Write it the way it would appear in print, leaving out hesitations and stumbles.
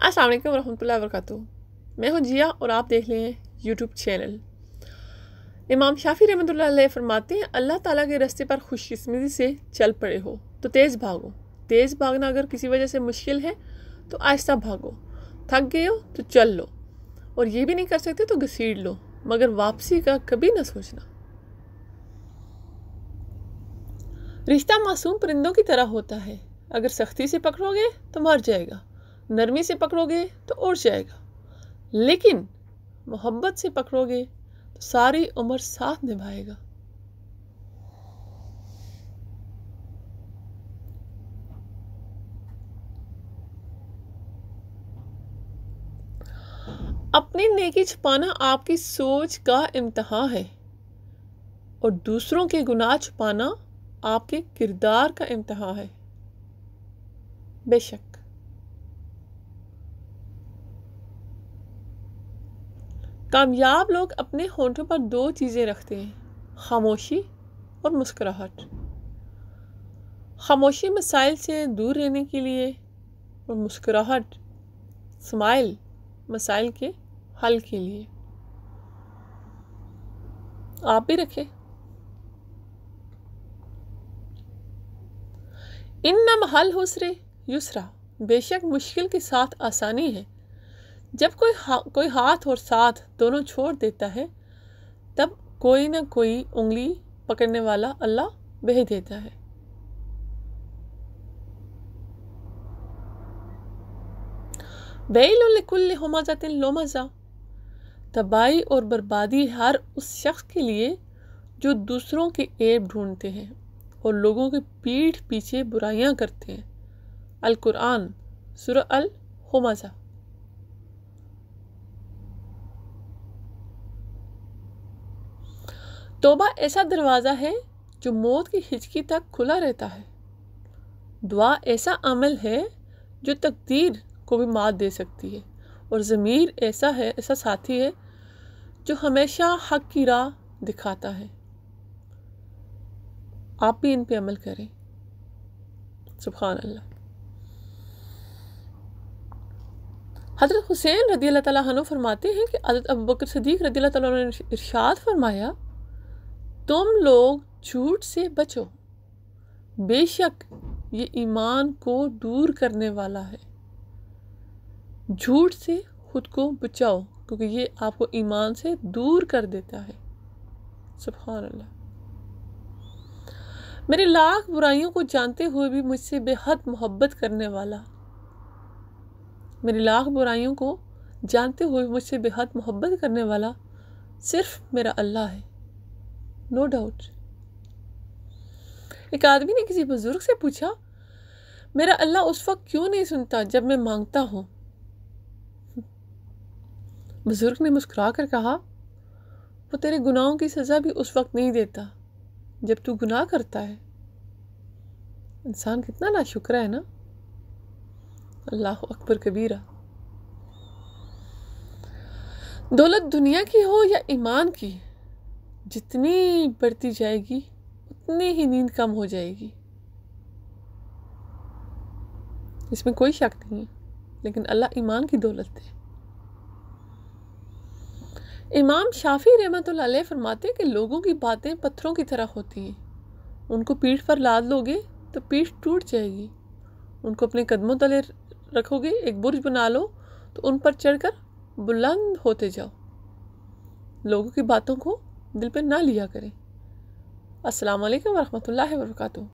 अस्सलाम वालेकुम रहमतुल्लाहि व बरकातुहू। मैं हूँ जिया और आप देख रहे हैं यूट्यूब चैनल। इमाम शाफी रहमतुल्लाह अलैह फरमाते हैं, अल्लाह ताला के रास्ते पर खुशकिस्मती से चल पड़े हो तो तेज़ भागो। तेज़ भागना अगर किसी वजह से मुश्किल है तो आहिस्ता भागो। थक गए हो तो चल लो, और ये भी नहीं कर सकते तो घसीट लो, मगर वापसी का कभी ना सोचना। रिश्ता मासूम परिंदों की तरह होता है, अगर सख्ती से पकड़ोगे तो मर जाएगा, नरमी से पकड़ोगे तो उड़ जाएगा, लेकिन मोहब्बत से पकड़ोगे तो सारी उम्र साथ निभाएगा। अपनी नेकी छुपाना आपकी सोच का इम्तिहान है, और दूसरों के गुनाह छुपाना आपके किरदार का इम्तिहान है। बेशक कामयाब लोग अपने होंठों पर दो चीज़ें रखते हैं, खामोशी और मुस्कुराहट। खामोशी मसाइल से दूर रहने के लिए, और मुस्कुराहट स्माइल मसाइल के हल के लिए। आप भी रखें। इन्नम हल हुस्रे युसरा, बेशक मुश्किल के साथ आसानी है। जब कोई हाथ और साथ दोनों छोड़ देता है, तब कोई ना कोई उंगली पकड़ने वाला अल्लाह भेज देता है। वैलुल लिकुल्लि हुमाज़तिन लुमज़ा, तबाही और बर्बादी हर उस शख्स के लिए जो दूसरों के ऐब ढूंढते हैं और लोगों के पीठ पीछे बुराइयां करते हैं। अल कुरान सूरह अल हुमाज़ा। तौबा ऐसा दरवाज़ा है जो मौत की हिचकी तक खुला रहता है। दुआ ऐसा अमल है जो तकदीर को भी मात दे सकती है, और ज़मीर ऐसा साथी है जो हमेशा हक की राह दिखाता है। आप भी इन पे अमल करें। सुभान अल्लाह। हज़रत हुसैन रज़ी अल्लाह तआला अन्हु फरमाते हैं कि हज़रत अबू बकर सिद्दीक़ रज़ी अल्लाह तआला अन्हु ने इरशाद फरमाया, तुम लोग झूठ से बचो, बेशक ये ईमान को दूर करने वाला है। झूठ से खुद को बचाओ, क्योंकि ये आपको ईमान से दूर कर देता है। सुभान अल्लाह। मेरी लाख बुराइयों को जानते हुए भी मुझसे बेहद मोहब्बत करने वाला, मेरी लाख बुराइयों को जानते हुए मुझसे बेहद मोहब्बत करने वाला सिर्फ मेरा अल्लाह है। No doubt. एक आदमी ने किसी बुजुर्ग से पूछा, मेरा अल्लाह उस वक्त क्यों नहीं सुनता जब मैं मांगता हूं? बुजुर्ग ने मुस्कुरा कर कहा, वो तेरे गुनाहों की सजा भी उस वक्त नहीं देता जब तू गुनाह करता है। इंसान कितना नाशुक्र है ना। अल्लाह अकबर कबीरा। दौलत दुनिया की हो या ईमान की, जितनी बढ़ती जाएगी उतनी ही नींद कम हो जाएगी, इसमें कोई शक नहीं है। लेकिन अल्लाह ईमान की दौलत दे। इमाम शाफी रहमतुल्लाह अलैह फरमाते हैं कि लोगों की बातें पत्थरों की तरह होती हैं, उनको पीठ पर लाद लोगे तो पीठ टूट जाएगी। उनको अपने कदमों तले रखोगे, एक बुर्ज बना लो तो उन पर चढ़कर बुलंद होते जाओ। लोगों की बातों को दिल पे ना लिया करें। अस्सलाम वालेकुम व रहमतुल्लाहि व बरकातुहू।